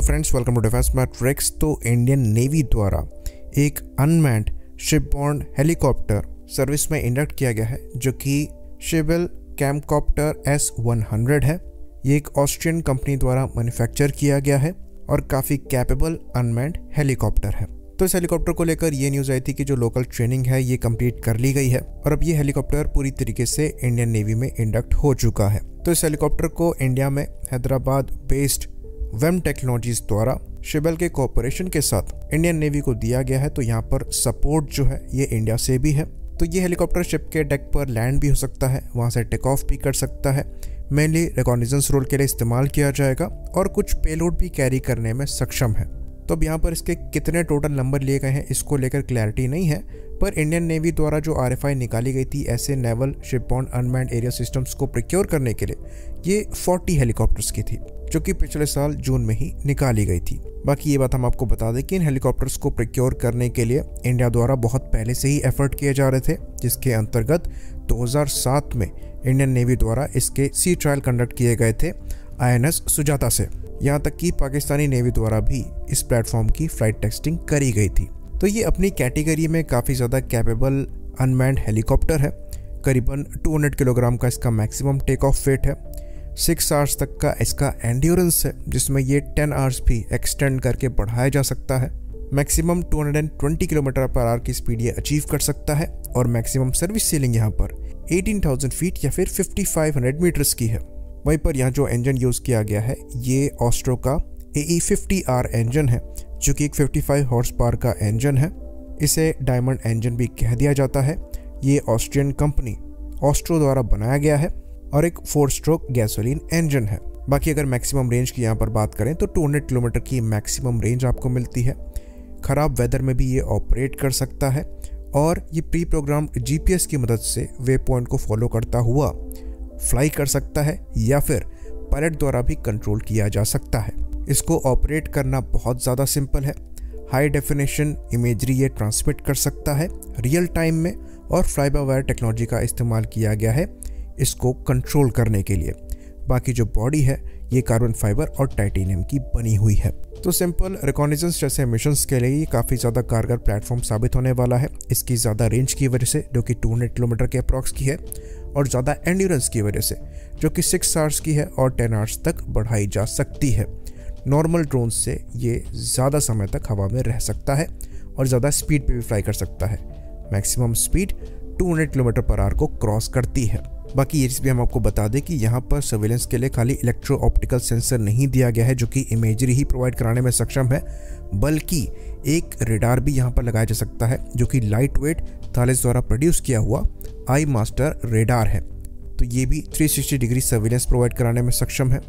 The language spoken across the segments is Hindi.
Friends, welcome to defence matrix. तो इंडियन नेवी द्वारा एक अनमैन्ड शिपबॉर्न हेलीकॉप्टर सर्विस में इंडक्ट किया गया है जो कि शिबेल कैमकॉप्टर S100 है। ये एक ऑस्ट्रियन कंपनी द्वारा मैन्युफैक्चर किया गया है और काफ़ी कैपेबल अनमैन्ड हेलीकॉप्टर है। तो इस हेलीकॉप्टर को लेकर ये न्यूज़ आई थी कि जो लोकल ट्रेनिंग है ये कंप्लीट कर ली गई है और अब ये हेलीकॉप्टर पूरी तरीके से इंडियन नेवी में इंडक्ट हो चुका है। तो इस हेलीकॉप्टर को इंडिया में हैदराबाद बेस्ड वेम टेक्नोलॉजीज द्वारा शिबेल के कोऑपरेशन के साथ इंडियन नेवी को दिया गया है। तो यहाँ पर सपोर्ट जो है ये इंडिया से भी है। तो ये हेलीकॉप्टर शिप के डेक पर लैंड भी हो सकता है, वहाँ से टेक ऑफ भी कर सकता है। मेनली रिकॉग्निजेंस रोल के लिए इस्तेमाल किया जाएगा और कुछ पेलोड भी कैरी करने में सक्षम है। तो अब यहाँ पर इसके कितने टोटल नंबर लिए गए हैं इसको लेकर क्लैरिटी नहीं है, पर इंडियन नेवी द्वारा जो RFI निकाली गई थी ऐसे नेवल शिपबॉर्न अनमैन्ड एरिया सिस्टम्स को प्रोक्योर करने के लिए, ये 40 हेलीकॉप्टर्स की थी जो कि पिछले साल जून में ही निकाली गई थी। बाकी ये बात हम आपको बता दें कि इन हेलीकॉप्टर्स को प्रोक्योर करने के लिए इंडिया द्वारा बहुत पहले से ही एफर्ट किए जा रहे थे, जिसके अंतर्गत 2007 में इंडियन नेवी द्वारा इसके सी ट्रायल कंडक्ट किए गए थे INS सुजाता से। यहाँ तक कि पाकिस्तानी नेवी द्वारा भी इस प्लेटफॉर्म की फ्लाइट टेस्टिंग करी गई थी। तो ये अपनी कैटेगरी में काफ़ी ज़्यादा कैपेबल अनमैन्ड हेलीकॉप्टर है। करीबन 200 किलोग्राम का इसका मैक्सिमम टेक ऑफ वेट है। 6 आवर्स तक का इसका एंड्योरेंस है, जिसमें ये 10 आवर्स भी एक्सटेंड करके बढ़ाया जा सकता है। मैक्सिमम 220 किलोमीटर पर आवर की स्पीड ये अचीव कर सकता है और मैक्सिमम सर्विस सीलिंग यहाँ पर 18,000 फीट या फिर 5500 मीटर्स की है। वहीं पर यहाँ जो इंजन यूज़ किया गया है ये ऑस्ट्रो का AE50R इंजन है, जो कि एक 55 हॉर्स पावर का इंजन है। इसे डायमंड इंजन भी कह दिया जाता है। ये ऑस्ट्रियन कंपनी ऑस्ट्रो द्वारा बनाया गया है और एक 4 स्ट्रोक गैसोलीन इंजन है। बाकी अगर मैक्सिमम रेंज की यहाँ पर बात करें तो 200 किलोमीटर की मैक्सिमम रेंज आपको मिलती है। ख़राब वेदर में भी ये ऑपरेट कर सकता है और ये प्री प्रोग्राम्ड GPS की मदद से वे पॉइंट को फॉलो करता हुआ फ्लाई कर सकता है या फिर पायलट द्वारा भी कंट्रोल किया जा सकता है। इसको ऑपरेट करना बहुत ज़्यादा सिंपल है। हाई डेफिनेशन इमेजरी ये ट्रांसमिट कर सकता है रियल टाइम में और फ्लाई बाय वायर टेक्नोलॉजी का इस्तेमाल किया गया है इसको कंट्रोल करने के लिए। बाकी जो बॉडी है ये कार्बन फाइबर और टाइटेनियम की बनी हुई है। तो सिंपल रिकॉग्निजेंस जैसे मिशंस के लिए ये काफ़ी ज़्यादा कारगर प्लेटफॉर्म साबित होने वाला है। इसकी ज़्यादा रेंज की वजह से जो कि 200 किलोमीटर के अप्रॉक्स की है और ज़्यादा एंड्योरेंस की वजह से जो कि 6 आवर्स की है और 10 आवर्स तक बढ़ाई जा सकती है। नॉर्मल ड्रोन से ये ज़्यादा समय तक हवा में रह सकता है और ज़्यादा स्पीड पे भी फ्लाई कर सकता है। Maximum speed 200 kilometre per hour को क्रॉस करती है। बाकी ये चीज़ भी हम आपको बता दें कि यहाँ पर सर्वेलेंस के लिए खाली इलेक्ट्रो ऑप्टिकल सेंसर नहीं दिया गया है जो कि इमेजरी ही प्रोवाइड कराने में सक्षम है, बल्कि एक रेडार भी यहाँ पर लगाया जा सकता है जो कि लाइट वेट थालेस द्वारा प्रोड्यूस किया हुआ आई मास्टर रेडार है। तो ये भी 360 डिग्री सर्वेलेंस प्रोवाइड कराने में सक्षम है।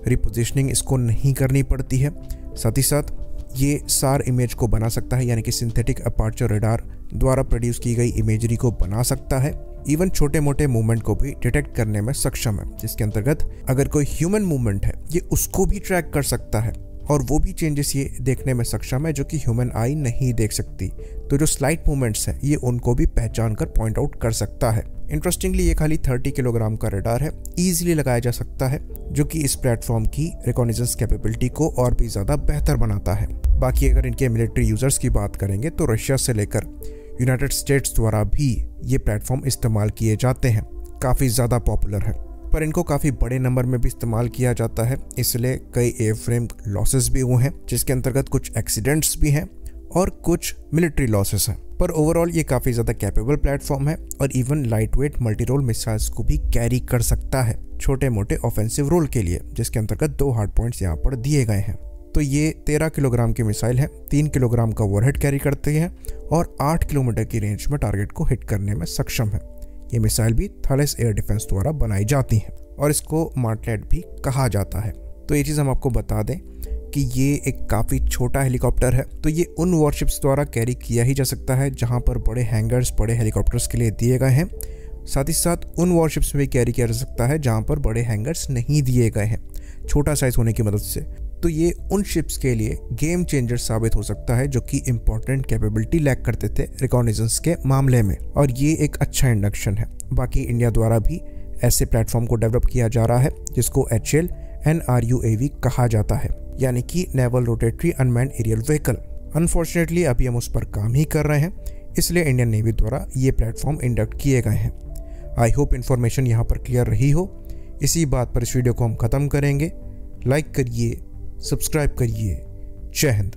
रिपोजिशनिंग इसको नहीं करनी पड़ती है। साथ ही साथ ये सार इमेज को बना सकता है, यानी कि सिंथेटिक अपर्चर रेडार द्वारा प्रोड्यूस की गई इमेजरी को बना सकता है। इवन छोटे मोटे मूवमेंट को भी डिटेक्ट करने में सक्षम है, जिसके अंतर्गत अगर कोई ह्यूमन मूवमेंट है ये उसको भी ट्रैक कर सकता है और वो भी चेंजेस ये देखने में सक्षम है जो कि ह्यूमन आई नहीं देख सकती। तो जो स्लाइट मूवमेंट्स हैं ये उनको भी पहचान कर पॉइंट आउट कर सकता है। इंटरेस्टिंगली ये खाली 30 किलोग्राम का रेडार है, ईजिली लगाया जा सकता है, जो कि इस प्लेटफॉर्म की रिकॉग्निजेंस कैपेबिलिटी को और भी ज़्यादा बेहतर बनाता है। बाकी अगर इनके मिलिट्री यूजर्स की बात करेंगे तो रशिया से लेकर यूनाइटेड स्टेट्स द्वारा भी ये प्लेटफॉर्म इस्तेमाल किए जाते हैं, काफ़ी ज़्यादा पॉपुलर है। पर इनको काफ़ी बड़े नंबर में भी इस्तेमाल किया जाता है, इसलिए कई एयरफ्रेम लॉसेस भी हुए हैं, जिसके अंतर्गत कुछ एक्सीडेंट्स भी हैं और कुछ मिलिट्री लॉसेस हैं। पर ओवरऑल ये काफ़ी ज़्यादा कैपेबल प्लेटफॉर्म है और even lightweight multi role missiles को भी कैरी कर सकता है छोटे मोटे ऑफेंसिव रोल के लिए, जिसके अंतर्गत 2 हार्ड पॉइंट्स यहाँ पर दिए गए हैं। तो ये 13 किलोग्राम की मिसाइल है, 3 किलोग्राम का वॉरहेड कैरी करते हैं और 8 किलोमीटर की रेंज में टारगेट को हिट करने में सक्षम है। ये मिसाइल भी थालेस एयर डिफेंस द्वारा बनाई जाती हैं और इसको मार्टलेट भी कहा जाता है। तो ये चीज़ हम आपको बता दें कि ये एक काफ़ी छोटा हेलीकॉप्टर है। तो ये उन वॉरशिप्स द्वारा कैरी किया ही जा सकता है जहाँ पर बड़े हैंगर्स बड़े हेलीकॉप्टर्स के लिए दिए गए हैं। साथ ही साथ उन वॉरशिप्स में भी कैरी किया जा सकता है जहाँ पर बड़े हैंगर्स नहीं दिए गए हैं, छोटा साइज होने की मदद से। तो ये उन शिप्स के लिए गेम चेंजर साबित हो सकता है जो कि इंपॉर्टेंट कैपेबिलिटी लैक करते थे रिकॉग्निजेंस के मामले में, और ये एक अच्छा इंडक्शन है। बाकी इंडिया द्वारा भी ऐसे प्लेटफॉर्म को डेवलप किया जा रहा है जिसको HAL NRUAV कहा जाता है। यानी कि naval rotary unmanned aerial vehicle. Unfortunately अभी हम उस पर काम ही कर रहे हैं, इसलिए इंडियन नेवी द्वारा ये प्लेटफॉर्म इंडक्ट किए गए हैं। आई होप इन्फॉर्मेशन यहाँ पर क्लियर रही हो। इसी बात पर इस वीडियो को हम ख़त्म करेंगे। लाइक करिए, सब्सक्राइब करिए। जय हिंद।